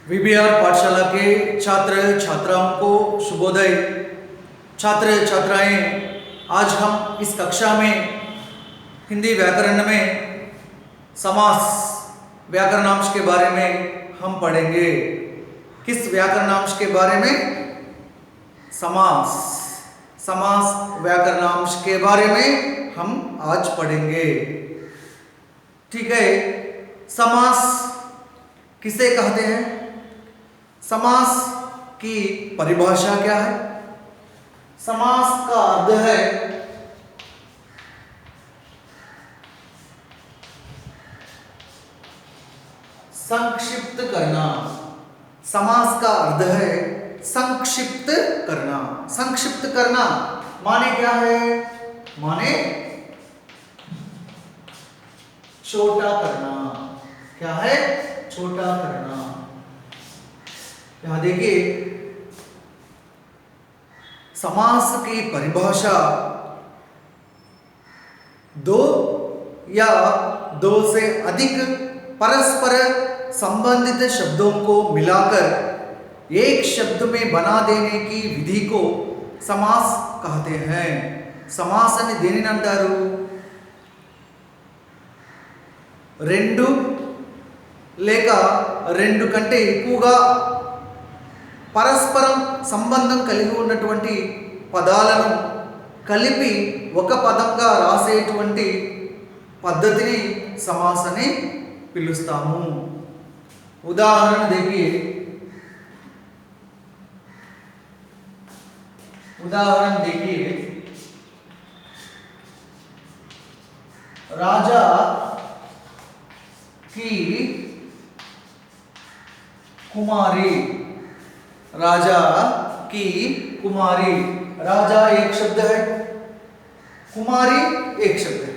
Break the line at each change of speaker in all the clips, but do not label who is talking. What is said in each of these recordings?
VBR पाठशाला के छात्र छात्राओं को शुभोदय। छात्र छात्राएं, आज हम इस कक्षा में हिंदी व्याकरण में समास व्याकरणांश के बारे में हम पढ़ेंगे। किस व्याकरणांश के बारे में? समास व्याकरणांश के बारे में हम आज पढ़ेंगे। ठीक है, समास किसे कहते हैं? समास की परिभाषा क्या है? समास का अर्थ है संक्षिप्त करना। समास का अर्थ है संक्षिप्त करना। संक्षिप्त करना माने क्या है? माने छोटा करना। क्या है? छोटा करना। यहां देखिए, समास की परिभाषा दो या दो से अधिक परस्पर संबंधित शब्दों को मिलाकर एक शब्द में बना देने की विधि को समास कहते हैं। समास అని దేనిని అంటారు? రెండు లేక రెండు కంటే ఎక్కువగా పరస్పరం సంబంధం కలిగి ఉన్నటువంటి పదాలను కలిపి ఒక పదంగా రాసేటువంటి పద్ధతిని समास అని పిలుస్తాము। उदाहरण देखिए, राजा की कुमारी। राजा की कुमारी। राजा एक शब्द है, कुमारी एक शब्द है।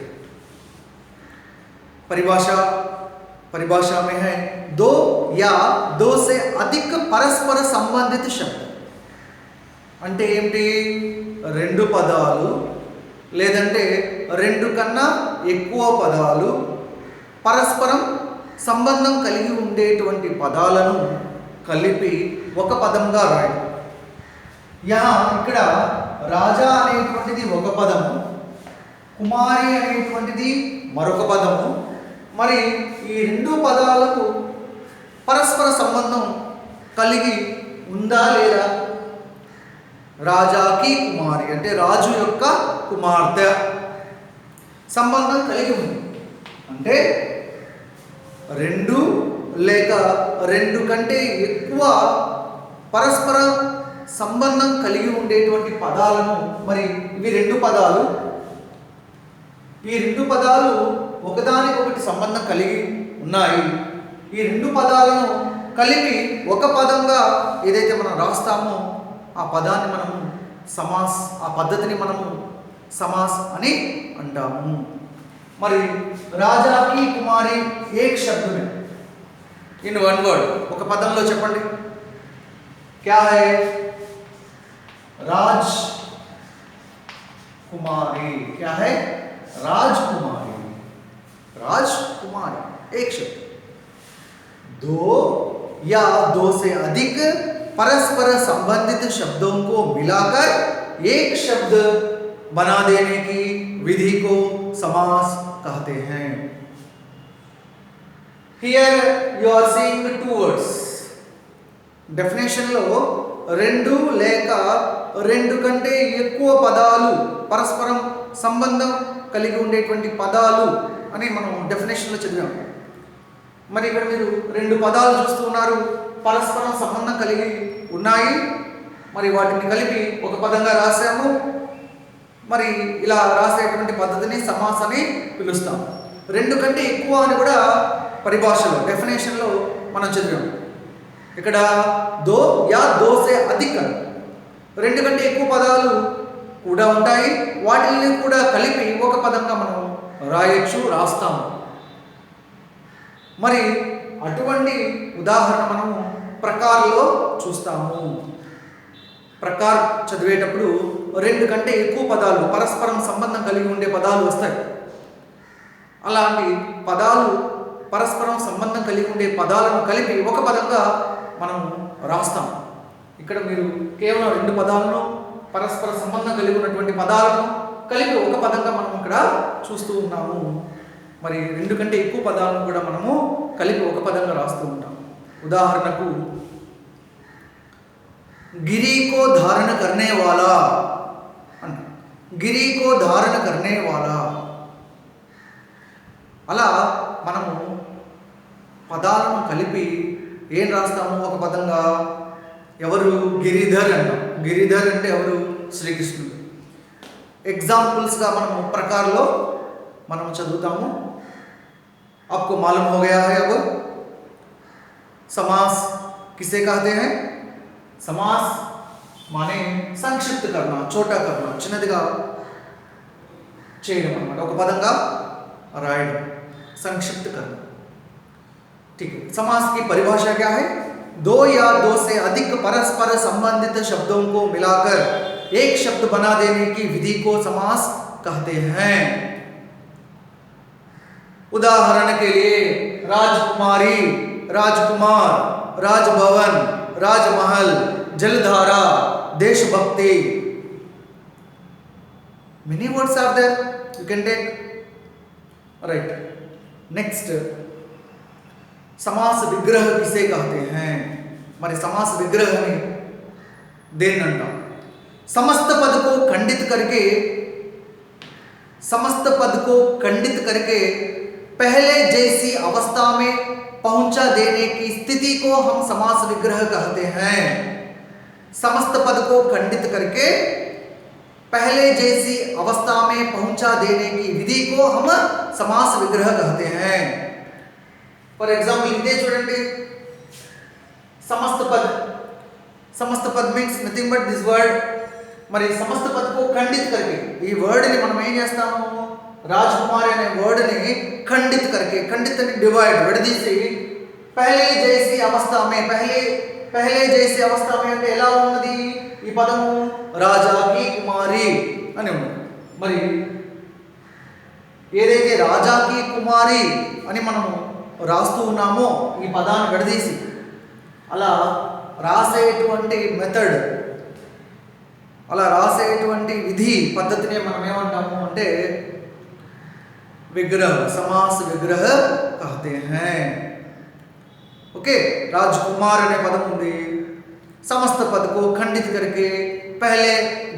परिभाषा में है दो या दो से अधिक परस्पर संबंधित शब्द। అంటే ఏంటి? రెండు పదాలు లేదంటే రెండు కన్నా ఎక్కువ పదాలు పరస్పరం సంబంధం కలిగి ఉండేటువంటి పదాలను కలిపి ఒక పదంగా రాయడం। ఇక్కడ రాజా అనేటువంటిది ఒక పదము, కుమారి అనేటువంటిది మరొక పదము। మరి ఈ రెండు పదాలకు పరస్పర సంబంధం కలిగి ఉందా లేదా? రాజాకి కుమారి అంటే రాజు యొక్క కుమార్తె సంబంధం కలిగి ఉంది అంటే రెండు లేక రెండు కంటే ఎక్కువ పరస్పర సంబంధం కలిగి ఉండేటువంటి పదాలను, మరి ఇవి రెండు పదాలు, ఈ రెండు పదాలు ఒకదానికొకటి సంబంధం కలిగి ఉన్నాయి। ఈ రెండు పదాలను కలిపి ఒక పదంగా ఏదైతే మనం రాస్తామో ఆ పదాన్ని మనము समास, ఆ పద్ధతిని మనము समास అని అంటాము। మరి రాజాకి కుమారి ఏక్ శబ్ద में इन वन वर्ड ఒక పదంలో చెప్పండి। क्या है? राजकुमारी। क्या है? राजकुमारी। राजकुमारी एक शब्द। दो या दो से अधिक परस्पर संबंधित शब्दों को मिलाकर एक शब्द बना देने की विधि को समास कहते हैं। Here you are seeing the two words. Definition లో రెండు లేక రెండు కంటే ఎక్కువ పదాలు పరస్పరం సంబంధం కలిగి ఉండేటువంటి పదాలు అని మనం డెఫినేషన్లో చదివాం। మరి ఇక్కడ మీరు రెండు పదాలు చూస్తున్నారు, పరస్పరం సంబంధం కలిగి ఉన్నాయి, మరి వాటిని కలిపి ఒక పదంగా రాసాము। మరి ఇలా రాసేటువంటి పద్ధతిని సమాస్ అని పిలుస్తాం। రెండు కంటే ఎక్కువ అని కూడా పరిభాషలో డెఫినేషన్లో మనం చదివాం। ఇక్కడ దో యా దో సే అధిక రెండు కంటే ఎక్కువ పదాలు కూడా ఉంటాయి, వాటిని కూడా కలిపి ఒక పదంగా మనం రాస్తాము। మరి అటువంటి ఉదాహరణ మనము ప్రకారంలో చూస్తాము। ప్రకార్ చదివేటప్పుడు రెండు కంటే ఎక్కువ పదాలు పరస్పరం సంబంధం కలిగి ఉండే పదాలు వస్తాయి। అలాంటి పదాలు పరస్పరం సంబంధం కలిగి ఉండే పదాలను కలిపి ఒక పదంగా మనం రాస్తాం. ఇక్కడ మీరు కేవలం రెండు పదాలను పరస్పర సంబంధం కలిగి ఉన్నటువంటి పదాలను కలిపి ఒక పదంగా మనం ఇక్కడ చూస్తూ ఉన్నాము. మరి రెండు కంటే ఎక్కువ పదాలను కూడా మనము కలిపి ఒక పదంగా రాస్తూ ఉంటాం. ఉదాహరణకు గిరి को धारण करने वाला అంట. గిరి को धारण करने वाला. అలా మనము పదాలను కలిపి ఏం రాస్తాము ఒక పదంగా? ఎవరు? గిరిధర్ అంటాం. గిరిధర్ అంటే ఎవరు? శ్రీకృష్ణుడు. ఎగ్జాంపుల్స్గా మనము ప్రకారంలో మనం చదువుతాము. आपको मालूम हो गया है अब समास किसे कहते हैं? समास माने संक्षिप्त करना, छोटा करना, చిన్నదిగా చేయడం అన్నమాట. ఒక పదంగా రాయడం, संक्षिप्त करना. ठीक है. समास की परिभाषा क्या है? दो या दो से अधिक परस्पर संबंधित शब्दों को मिलाकर एक शब्द बना देने की विधि को समास कहते हैं. उदाहरण के लिए राजकुमारी, राजकुमार, राजभवन, राजमहल, जलधारा, देशभक्ति. Many words are there. You can take. Right. Next. समास विग्रह किसे कहते हैं? మరి समास विग्रह में देन अंटाम. समस्त पद को खंडित करके, समस्त पद को खंडित करके पहले जैसी अवस्था में पहुंचा देने की स्थिति को हम समास विग्रह कहते हैं. समस्त पद को खंडित करके पहले जैसी अवस्था में पहुंचा देने की विधि को हम समास विग्रह कहते हैं. फॉर एग्जाम्पल इधे చూడండి. समस्त पद, समस्त पद means nothing but this word. మరి సమస్త పద को खंडित करके ఈ వర్డ్ ని మనం ఏం చేస్తాము? राजकुमार అనే వర్డ్ ని खंडित करके, खंडित అని డివైడ్ విడదీసి पहले जैसी अवस्था में, पहले जैसी अवस्था में అంటే ఎలా ఉన్నది ఈ పదము? రాజా की కుమారి అని ఉంది. మరి ఏదైతే రాజా की కుమారి అని మనము రాస్తూ ఉన్నామో ఈ పదాన్ని విడదీసి అలా రాసేటువంటి మెథడ్, అలా రాసేటువంటి విధి పద్ధతిని మనం ఏమంటాము అంటే विग्रह, समास विग्रह कहते हैं. ओके. राजकुमार अने पदम ఉంది. समस्त पद को खंडित करके पहले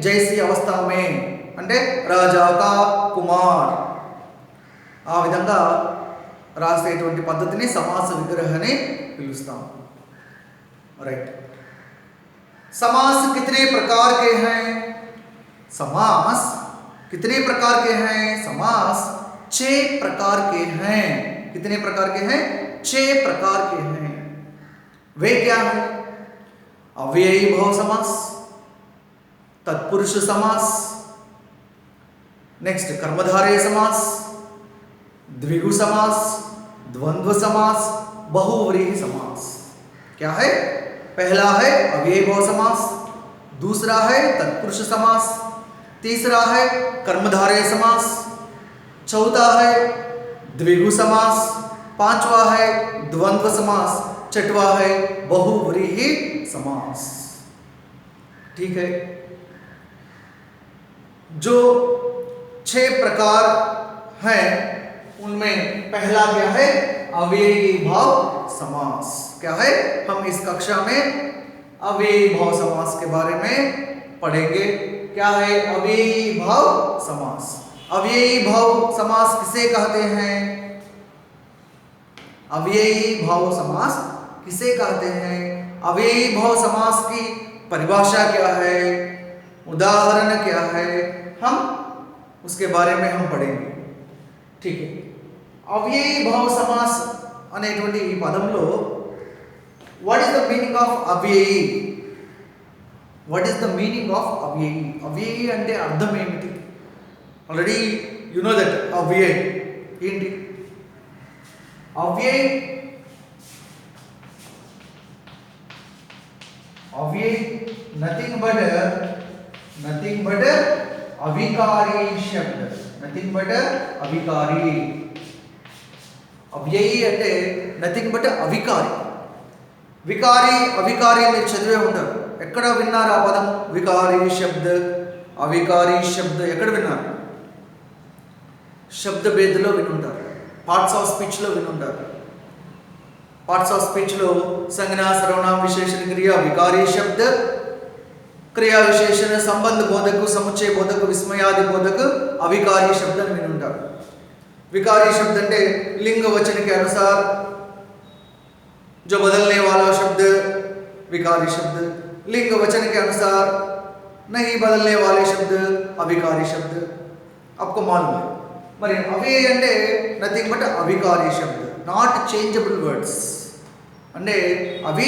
जैसी अवस्था में అంటే రాజా కా కుమార్ ఆ విధంగా రాసేటువంటి పద్ధతిని సమాస విగ్రహ అని పిలుస్తాం. राइट. समास कितने प्रकार के हैं? समास कितने प्रकार के हैं? समास 6 प्रकार के हैं. कितने प्रकार के हैं? 6 प्रकार के हैं. वे क्या हैं? अव्ययी भाव समास, तत्पुरुष समास, नेक्स्ट कर्मधारय समास, द्विगु समास, द्वंद्व समास, बहुव्रीहि समास. क्या है? पहला है अव्ययी भाव समास, दूसरा है तत्पुरुष समास, तीसरा है कर्मधारय समास, चौथा है द्विगु समास, पांचवा है द्वंद्व समास, छठवा है बहुव्रीहि समास. ठीक है. जो 6 प्रकार हैं उनमें पहला क्या है? अव्ययी भाव समास. क्या है? हम इस कक्षा में अव्ययी भाव समास के बारे में पढ़ेंगे. क्या है अव्ययी भाव समास? अव्ययी भाव समास किसे कहते हैं? अव्ययी भाव समास किसे कहते हैं? अव्ययी भाव समास की परिभाषा क्या है? उदाहरण क्या है? हम उसके बारे में हम पढ़ेंगे. ठीक है. अव्ययी भाव समास అనేటువంటి ఈ పదంలో what is the meaning of అవ్యయీ? what is the meaning of అవ్యయీ? అవ్యయీ అంటే అర్థం ఏమిటి? ఆల్రెడీ యు నో దట్ అవ్యయ్ ఏంటి? అవ్యయ్ అవ్యయ్ నథింగ్ బట్ అవికారీ శబ్ద. Nothing but అవికారీ. అవ్యయీ అంటే నథింగ్ బట్ అవికారి. వికారి అవికారి మీరు చదివే ఉంటారు. ఎక్కడ విన్నారు ఆ పదం? వికారి శబ్ద, అవికారి శబ్ద ఎక్కడ విన్నారు? శబ్ద భేదలో వినుంటారు, పార్ట్స్ ఆఫ్ స్పీచ్లో వినుంటారు. पार्ट्स ऑफ स्पीच लो संज्ञा सर्वनाम विशेषण क्रिया विकारी शब्द, क्रिया विशेषण संबंध बोधक समुच्चय बोधक विस्मयादि बोधक अविकारी शब्द అని వినుంటారు. विकारी शब्द అంటే लिंग वचन के अनुसार जो बदलने वाला शब्द विकारी शब्द, लिंग वचन के अनुसार नहीं बदलने वाले शब्द अविकारी शब्द. आपको मालूम है మరి అవి అంటే నథింగ్ బట్ అవికారి శబ్ద, నాట్ చేంజబుల్ వర్డ్స్. అంటే అవి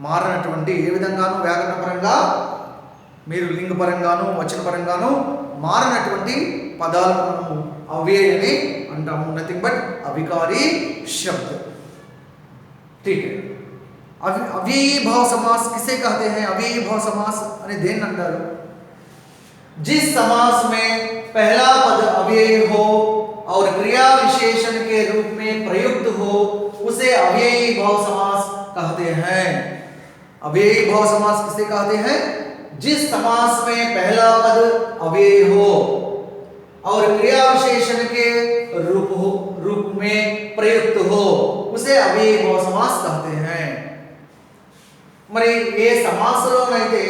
మారనటువంటి, ఏ విధంగానూ వ్యాకరణ పరంగా మీరు లింగ పరంగాను వచన పరంగాను మారనటువంటి పదాలను మనము అవే అని అంటాము. నథింగ్ బట్ అవికారి శబ్ద. ठीक है. अव्ययी भाव समास किसे कहते हैं? अव्ययी भाव समास అని దేన్ని అంటారు? जिस समास में पहला पद अव्ययी हो और क्रिया विशेषण के रूप में प्रयुक्त हो उसे अव्ययी भाव समास कहते हैं. अव्ययी भाव समास किसे कहते हैं? जिस समास में पहला पद अव्ययी हो और क्रिया विशेषण के रूप में प्रयुक्त हो उसे अव्ययी भाव समास कहते हैं. మరి ఏ సమాసంలోనైతే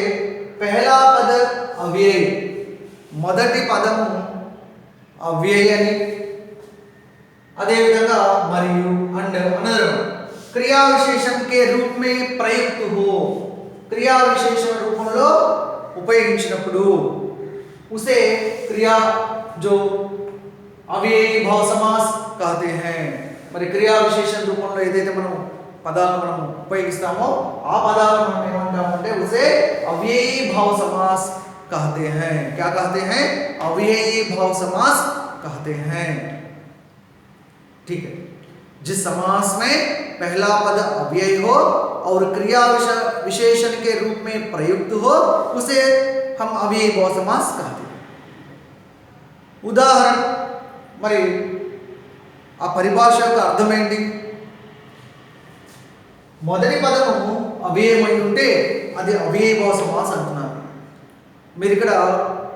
పహలా పద అవ్యయ్, మొదటి పదము అవ్యయ్ అని, అదేవిధంగా మరియు అండ్ అనదరం క్రియా విశేషం కే రూప్ మే ప్రయుక్త హో, క్రియా విశేషణ రూపంలో ఉపయోగించినప్పుడు उसे क्रिया जो अव्ययी भाव समास कहते हैं. మరి క్రియా విశేషణ రూపంలో ఏదైతే మనం పదాలను మనం ఉపయోగిస్తామో ఆ పదాలను మనం ఏమంటామంటే उसे अव्ययी भाव समास कहते हैं. क्या कहते हैं? अव्ययी भाव समास कहते हैं. ठीक है. जिस समास में पहला पद अव्ययी हो और क्रिया विशेषण के रूप में प्रयुक्त हो उसे हम अव्ययी भाव समास कहते हैं. उदाहरण మరి ఆ పరిభాష యొక్క అర్థం ఏంటి? మొదటి పదము అవ్యయమై ఉంటే అది అవ్యయీ భావ సమాస్ అంటున్నారు. మీరు ఇక్కడ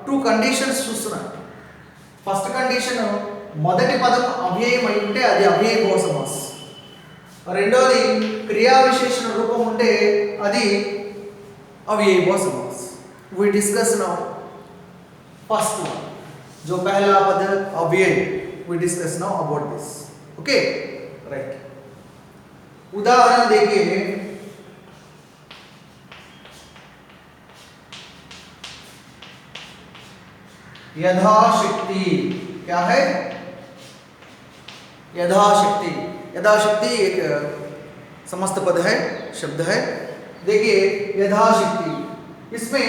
2 కండిషన్స్ చూస్తున్నారు. ఫస్ట్ కండిషన్ మొదటి పదం అవ్యయమై ఉంటే అది అవ్యయీ భావ సమాస్. రెండోది క్రియా విశేషణ రూపం ఉంటే అది अव्ययी भाव समास. We discuss now first one, जो पहला पद अव्यय. We discuss now about this. Okay, right. उदाहरण देखिए. यथाशक्ति क्या है? यथाशक्ति. यथाशक्ति एक समस्त पद है, शब्द है. देखिए यथाशक्ति, इसमें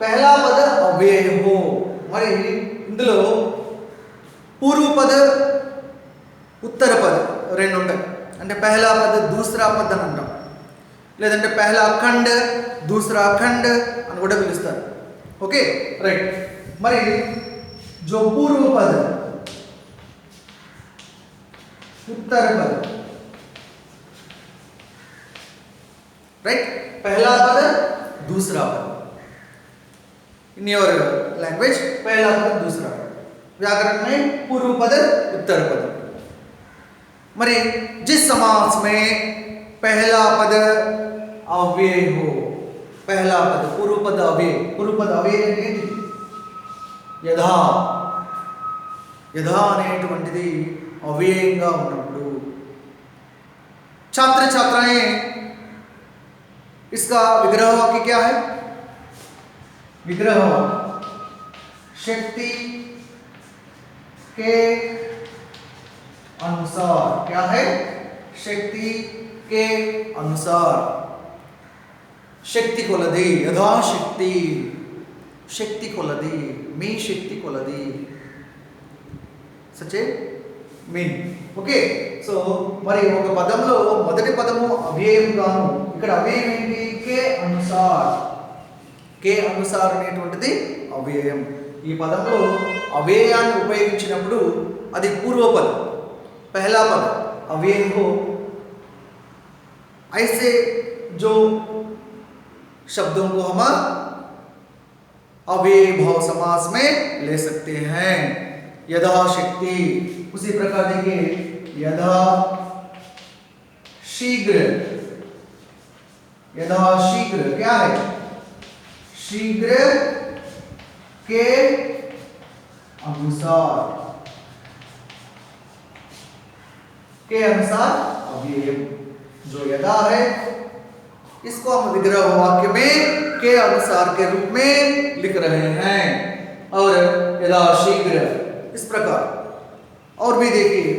पहला पद अव्यय हो మరి ఇందులో పూర్వ పద ఉత్తర పద రెండు ఉంటాయి. అంటే పహలా పద దూసరా పద అని అంటాం, లేదంటే పహలా ఖండ్ దూసరా ఖండ్ అని కూడా పిలుస్తారు. Okay, right. మరి जो पूर्व पद उत्तर पद, राइट. पहला पद दूसरा पद. इन योर लैंग्वेज पहला पद दूसरा पद. व्याकरण में पूर्व पद उत्तर पद. मरी जिस समास में पहला पद अव्यय हो, पहला पद पूर्व पद अव्यय. पूर्व पद अव्यय ఏంటి? యథా. యథా అనేటువంటిది అవ్యయంగా ఉన్నప్పుడు छात्र छात्राएं इसका विग्रह वाक्य क्या है? विग्रह शक्ति के अनुसार. क्या है? शक्ति के अनुसार. शक्ति कोलदी यथाशक्ति. शक्ति कोलदी మీ శక్తి కొలది. Such a mean. Okay, so మరి ఒక పదంలో మొదటి పదము అవ్యయం గాను, ఇక్కడ అవ్యయం ఏంటి? కే అనుసార్. కే అనుసార్ అనేటువంటిది అవ్యయం. ఈ పదంలో అవ్యయాన్ని ఉపయోగించినప్పుడు అది పూర్వ పదం, పహలా పదం అవ్యయం హో ऐसे जो शब्दों को हम अव्ययी भाव समास में ले सकते हैं। यथाशक्ति, उसी प्रकार देखिए यथा शीघ्र, यथाशीघ्र क्या है? शीघ्र के अनुसार, के अनुसार अव्यय जो यदा है इसको हम विग्रह वाक्य में के अनुसार के रूप में लिख रहे हैं। और यदा शीघ्र इस प्रकार। और भी देखिए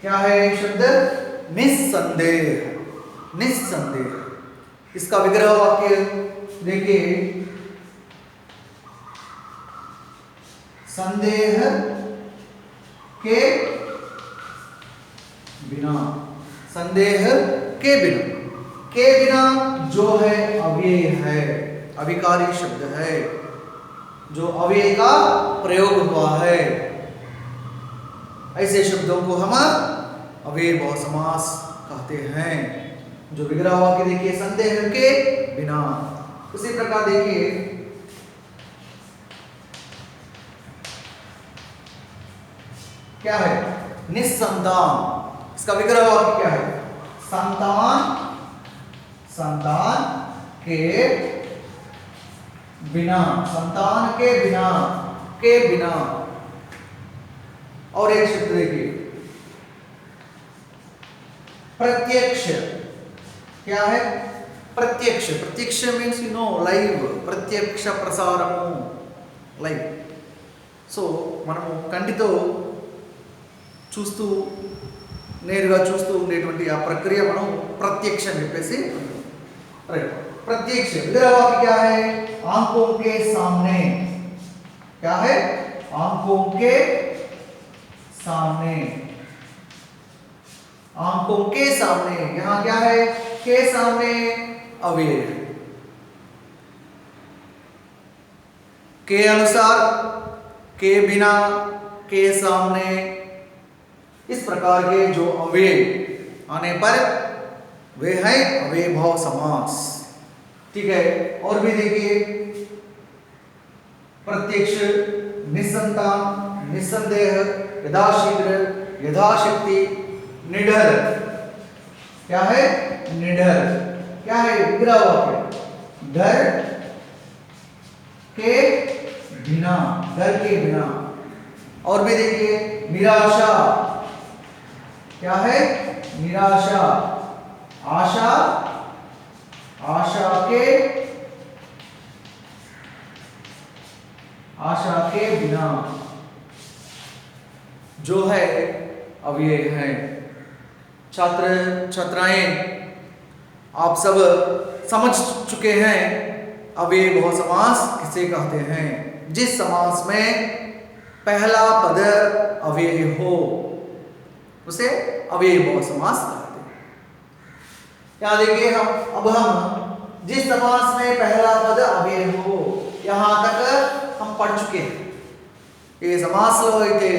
क्या है शब्द? निस्संदेह, निस्संदेह। इसका विग्रह वाक्य देखिए संदेह के बिना, संदेह के बिना, के बिना जो है अव्यय है, अभिकारी शब्द है, जो अव्यय का प्रयोग हुआ है। ऐसे शब्दों को हम अव्ययी भाव समास कहते हैं। जो विग्रह वाक्य देखिए संदेह के बिना। उसी प्रकार देखिए क्या है? निस्संतान। इसका विग्रह वाक्य क्या है? संतान, संतान के बिना, संतान के बिना, के बिना। और एक शब्द देखिए प्रत्यक्ष। क्या है? प्रत्यक्ष। प्रत्यक्ष मीन्स यू नो लाइव, प्रत्यक्ष प्रसारము లైవ్. సో మనము కంటితో చూస్తూ నేరుగా చూస్తూ ఉండేటువంటి ఆ ప్రక్రియ మనం ప్రత్యక్ష అని చెప్పేసి రైట్. प्रत्यक्ष विग्रह वाक्य क्या है? आंखों के सामने। क्या है? आंखों के सामने, आंखों के सामने। यहां क्या है? के सामने अव्यय, के अनुसार, के बिना, के सामने। इस प्रकार के जो अव्यय आने पर वे है अव्ययी भाव समास। ठीक है। और भी देखिए प्रत्यक्ष, निस्संतान, निस्संदेह, यथाशीघ्र, यथाशक्ति, निडर। क्या है? निडर। क्या है? विग्रह वाक्य डर के बिना, डर के बिना। और भी देखिए निराशा। क्या है? निराशा, आशा, आशा के, आशा के बिना जो है अव्यय है। छात्र छात्राएं आप सब समझ चुके हैं अव्ययी भाव समास किसे कहते हैं? जिस समास में पहला पद अव्यय हो उसे अव्ययी भाव समास कहते हैं। यहाँ देखिए हम जिस समास में पहला पद अव्यय हो यहाँ तक हम पढ़ चुके हैं। ये समास లో అయితే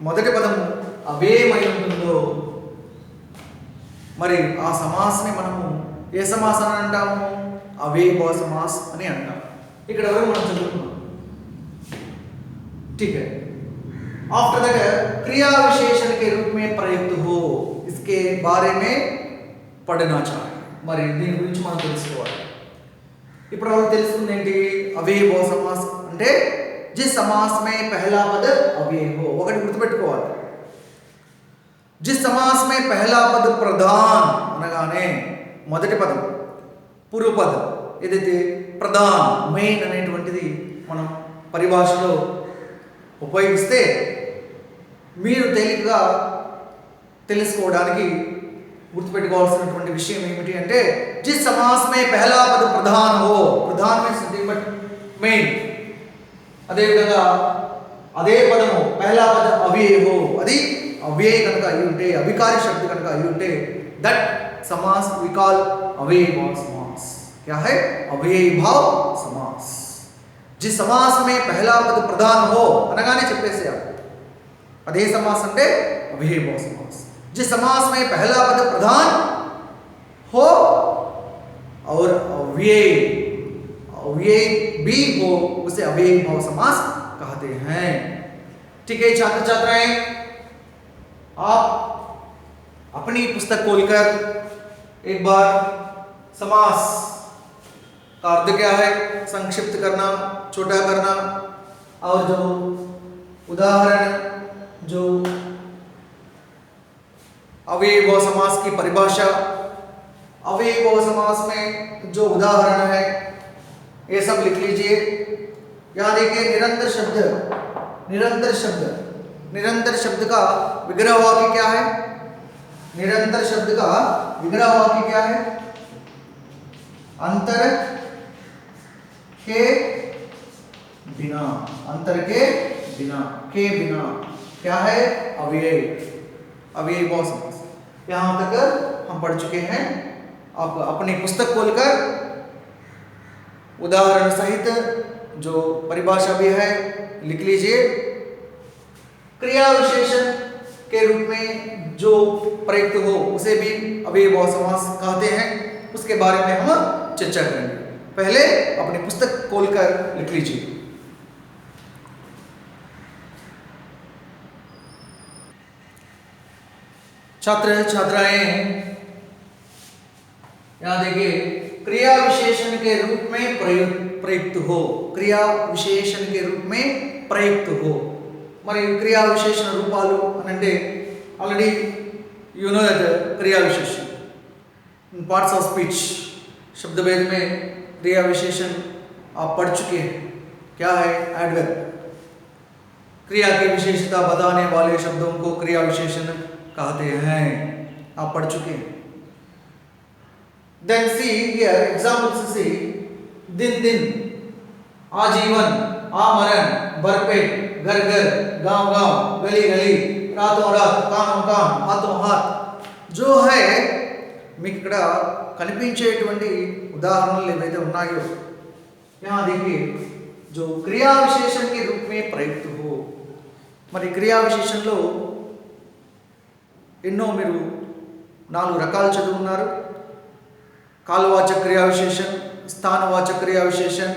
మొదటి పదము అవ్యయమై ఉంటుందో మరి ఆ సమాసాన్ని మనము ఏ సమాసాన్ని అంటాము? अव्ययी भाव समास అని అంటాం. ఇక్కడ వరకు మనం చదువుకున్నాం. ठीक है। आफ्टर दैट क्रिया विशेषण के रूप में प्रयुक्त हो इसके बारे में पढ़ना चाहिए. మరి దీని గురించి మనం తెలుసుకోవాలి. ఇప్పుడు మనం తెలుసుకుంది ఏంటి? अव्ययी भाव समास అంటే जिस समास में पहला पद अव्यय हो. ఒకటి గుర్తుపెట్టుకోవాలి. जिस समास में पहला पद प्रधान అనగానే మొదటి పదం పూర్వ పదం ఏదైతే ప్రధాన్ మెయిన్ అనేటువంటిది మనం పరిభాషలో ఉపయోగిస్తే మీరు తేలికగా తెలుసుకోవడానికి గుర్తుపెట్టుకోవాల్సినటువంటి విషయం ఏమిటి అంటే जिस समास में पहला पद प्रधान हो, प्रधान मीन्स नथिंग बट మెయిన్. అదే విధంగా అదే పదము पहला पद अव्यय हो, అది अव्यय కనుక అయి ఉంటే, అవికారి శబ్ద కనుక అయి ఉంటే దట్ समास वी कॉल अव्ययी भाव समास. क्या है? अव्ययी भाव समास. जिस समास में पहला पद प्रधान हो అనగానే చెప్పేసేయాలి అదే समास అంటే अव्ययभाव समास। जिस समास में पहला पद प्रधान हो और अव्यय अव्यय भी हो उसे अव्ययभाव समास कहते हैं। ठीक है छात्र छात्राएं, आप अपनी पुस्तक खोलकर एक बार समास का अर्थ क्या है संक्षिप्त करना, छोटा करना, और जो उदाहरण जो अव्ययभाव समास की परिभाषा, अव्ययभाव समास में जो उदाहरण है ये सब लिख लीजिए। यहाँ देखिए निरंतर शब्द, निरंतर शब्द, निरंतर शब्द का विग्रह वाक्य क्या है? निरंतर शब्द का विग्रह वाक्य क्या है? अंतर के बिना, अंतर के बिना, के बिना क्या है? अव्यय, अव्ययभाव समास। यहाँ तक हम पढ़ चुके हैं। आप अपनी पुस्तक खोलकर उदाहरण सहित जो परिभाषा भी है लिख लीजिए। क्रिया विशेषण के रूप में जो प्रयुक्त हो उसे भी अव्ययभाव समास कहते हैं, उसके बारे में हम चर्चा करेंगे। पहले अपनी पुस्तक खोलकर लिख लीजिए। छात्र छात्राएं यहां देखिए क्रिया विशेषण के रूप में प्रयुक्त हो, क्रिया विशेषण के रूप में प्रयुक्त हो। మరి క్రియా విశేషణ రూపాలు అని అంటే ఆల్రెడీ యు నో దట్ क्रिया विशेषण इन पार्ट्स ऑफ स्पीच शब्द भेद में क्रिया विशेषण आप पढ़ चुके हैं। क्या है? एडवर्ब, क्रिया की विशेषता बताने वाले शब्दों को क्रिया विशेषण कहते हैं, आप पढ़ चुके हैं। देन सी हियर एग्जांपल्स सी दिन दिन, आजीवन, आमरण, भरपेट, घर घर, गांव गांव, गली गली, रातों रात, कानों कान, हाथों हाथ। जो है మీకు ఇక్కడ కనిపించేటువంటి ఉదాహరణలు ఏవైతే ఉన్నాయో यहाँ देखिए जो क्रिया विशेषण के रूप में प्रयुक्त हो। మరి క్రియా విశేషణలో ఎన్నో మీరు 4 రకాలు చదువుకున్నారు। कालवाचक क्रिया विशेषण, स्थानवाचक क्रिया विशेषण,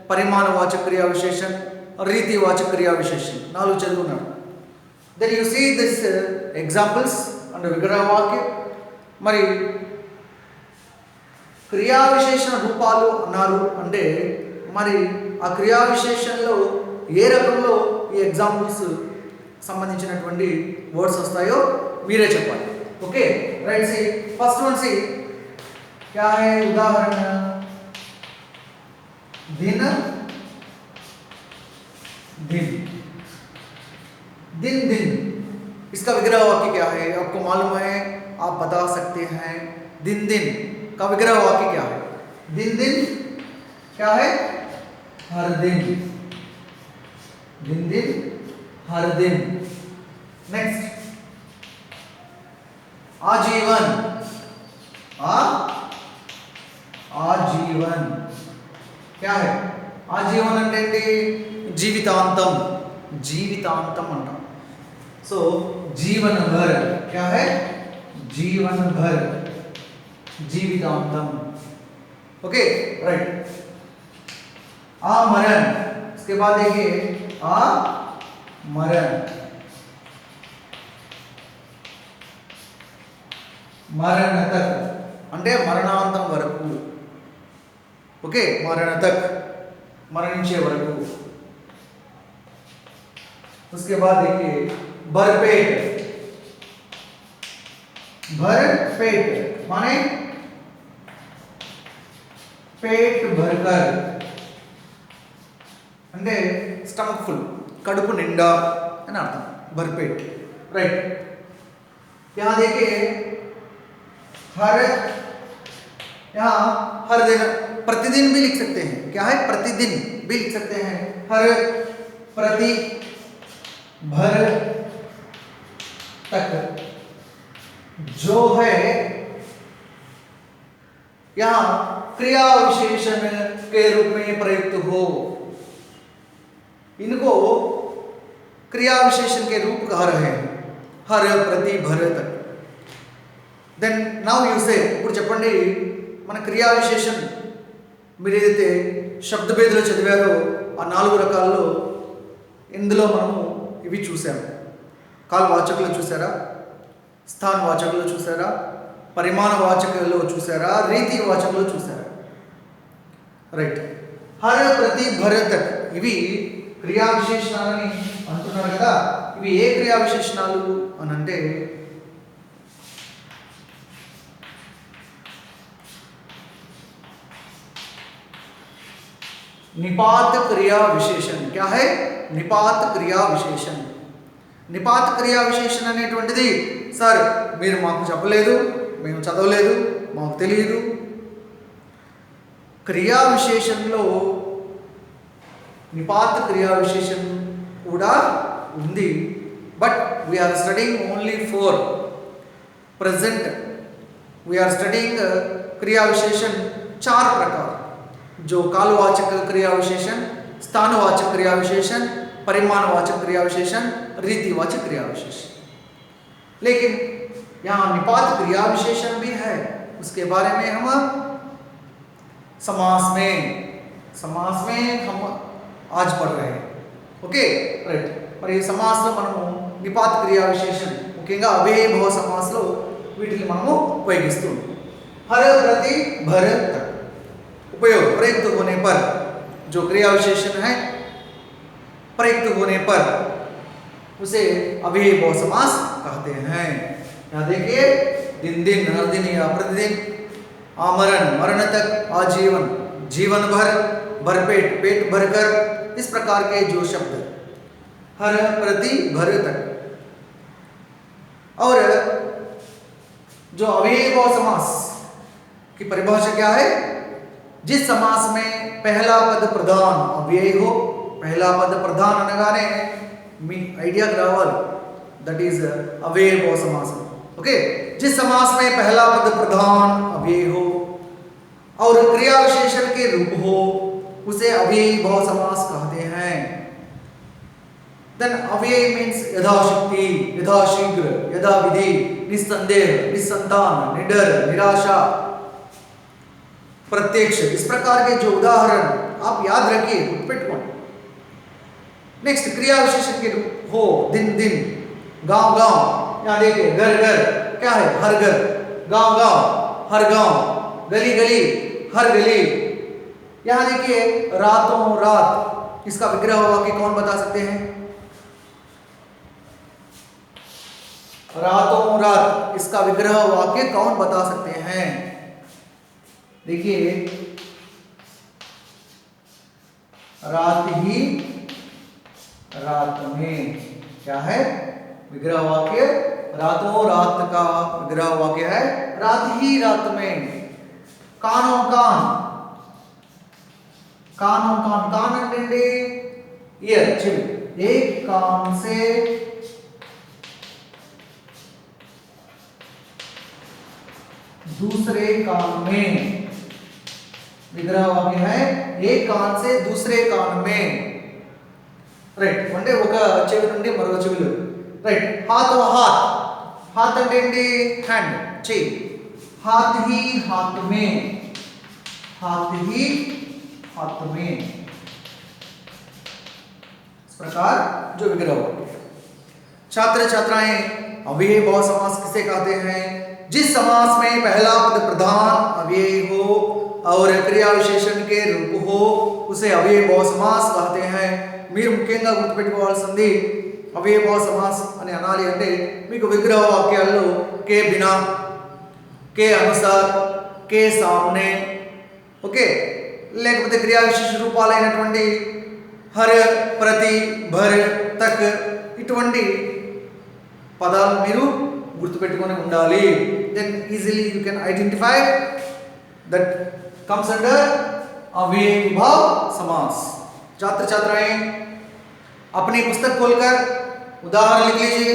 परिमाणवाचक क्रिया विशेषण, रीतिवाचक क्रिया विशेषण 4 చదువుకున్నారు। then you see this examples and విగ్రహ వాక్య। మరి క్రియా విశేషణ రూపాలు అన్నారు అంటే మరి ఆ క్రియా విశేషణలో ఏ రకంలో ఈ ఎగ్జాంపుల్స్ సంబంధించినటువంటి వర్డ్స్ వస్తాయో మీరే చెప్పాలి। ఓకే రైట్, सी फर्स्ट वन सी क्या है? उदाहरण दिन दिन, दिन दिन, इसका विग्रह वाक्य क्या है? आपको मालूम है, आप बता सकते हैं। दिन दिन का विग्रह वाक्य क्या है? दिन दिन क्या है? हर दिन, दिन दिन हर दिन। नेक्स्ट आजीवन, आजीवन क्या है? आजीवन అంటే జీవితాంతం, జీవితాంతం అంటాం। సో जीवन भर क्या है? जीवन भर, जीवितांतम। Okay right. आमरण, इसके बाद देखिए आमरण, मरण तक అంటే మరణాంతం వరకు। ఓకే మరణ तक, మరణించే వరకు। उसके बाद देखिए भरपेट, भरपेट माने पेट भरकर అంటే స్టమక్ ఫుల్, కడుపు నిండా అని అర్థం भरपेट। राइट, यहाँ देखिए हर, यहाँ हर दिन, प्रतिदिन भी लिख सकते हैं। क्या है? प्रतिदिन भी लिख सकते हैं। हर, प्रति, भर, तक। जो है यहाँ क्रिया विशेषण के रूप में प्रयुक्त हो। इनको क्रिया विशेषण के रूप कह रहे हैं, हर प्रति भर तक. దెన్ నౌ యూ సే, ఇప్పుడు చెప్పండి మన క్రియా విశేషం మీరు ఏదైతే శబ్దభేదులు చదివారో ఆ 4 రకాల్లో ఇందులో మనము ఇవి చూసాము. కాలవాచకులు చూసారా, స్థానవాచకులు చూసారా, పరిమాణవాచకులు చూసారా, రీతివాచకులు చూసారా. రైట్. హర ప్రతి భర తక్ ఇవి క్రియా విశేషణాలని అంటున్నారు కదా. ఇవి ఏ క్రియా విశేషణాలు అని అంటే निपात क्रिया विशेषण. क्या है? निपात क्रिया विशेषण. నిపాత క్రియా విశేషణ అనేటువంటిది సార్ మీరు మాకు చెప్పలేదు, మేము చదవలేదు, మాకు తెలియదు. క్రియా విశేషణలో నిపాత క్రియా విశేషణ కూడా ఉంది. But we are studying only for present. We are studying क्रिया विशेषण 4 प्रकार, जो कालवाचक क्रिया विशेषण, स्थानवाचक क्रिया विशेषण, परिमाणवाचक क्रिया विशेषण, रीतिवाचक क्रिया विशेषण. लेकिन यहाँ निपात क्रिया विशेषण भी है, उसके बारे में हम समास में हम आज पढ़ रहे हैं. Okay right. మరి ఈ సమాసంలో మనము నిపాత క్రియా విశేషణ ముఖ్యంగా అవ్యయభావ సమాసంలో వీటిని మనము ఉపయోగిస్తూ ఉంటాం. हर प्रति भर तक उपयोग प्रयुक्त होने पर जो क्रिया विशेषण है प्रयुक्त होने पर उसे अव्ययभाव समास कहते हैं. यहाँ देखिए, दिन दिन, हर दिन या प्रतिदिन, आमरण मरण तक, आजीवन जीवन भर, भरपेट पेट भरकर, इस प्रकार के जो शब्द हर प्रति भर तक. और जो अव्ययभाव समास की परिभाषा क्या है? जिस समास में पहला पद प्रधान अव्यय हो. पहला पद प्रधान అనగానే మీ ఐడియాకి రావాలి, దట్ ఈజ్ अव्ययभाव समास. ओके. जिस समास में पहला पद प्रधान अव्यय हो और क्रिया विशेषण के रूप हो उसे अव्ययभाव समास कहते हैं. देन अव्यय मीन्स यथाशक्ति, यथाशीघ्र, यथाविधि, निस्संदेह, निस्संतान, निडर, निराशा, प्रत्यक्ष. इस प्रकार के जो उदाहरण आप याद रखिए, गुर्तुपेट्टुकोंडि. नेक्स्ट क्रिया विशेषण के रूप हो दिन दिन, गांव गांव. यहाँ देखिए, घर घर क्या है? हर घर. गांव गांव हर गांव. गली गली हर गली. यहाँ देखिए, रातों रात. इसका विग्रह वाक्य कौन बता सकते हैं? रातों रात, इसका विग्रह वाक्य कौन बता सकते हैं? देखिए, रात ही रात में. क्या है विग्रह वाक्य? रातों रात का विग्रह वाक्य है रात ही रात में. कानों कान. कानों कान. कान అంటే ఇయర్, చెవి. एक कान से दूसरे कान में. विग्रह वाक्य है एक कान से दूसरे कान में. రైట్. అంటే ఒక చెవి నుండి మరొక చెవిలో. రైట్. हाथों हाथ. हाथ అంటే ఏంటి? హ్యాండ్, చెయ్యి. हाथ ही हाथ में. हाथ ही हाथ में. इस प्रकार जो विग्रह वाक्य. छात्र छात्राएं, अव्ययभाव समास किसे कहते हैं? जिस समास में पहला पद प्रधान अव्यय हो और क्रिया विशेषण के रूप हो उसे अव्ययभाव समास कहते हैं. మీరు ముఖ్యంగా గుర్తుపెట్టుకోవాల్సింది అవ్యయభావ సమాస్ అని అనాలి అంటే మీకు విగ్రహ వాక్యాల్లో కే బినా, కే అనుసార్, కే సామ్నే, ఓకే, లేకపోతే క్రియా విశేష రూపాలైనటువంటి హర్, ప్రతి, భర్, తక్ ఇటువంటి పదాలు మీరు గుర్తుపెట్టుకొని ఉండాలి. Then easily you can identify that comes under अव्ययभाव समास. छात्र छात्राएं अपनी पुस्तक खोलकर उदाहरण लिख लीजिए.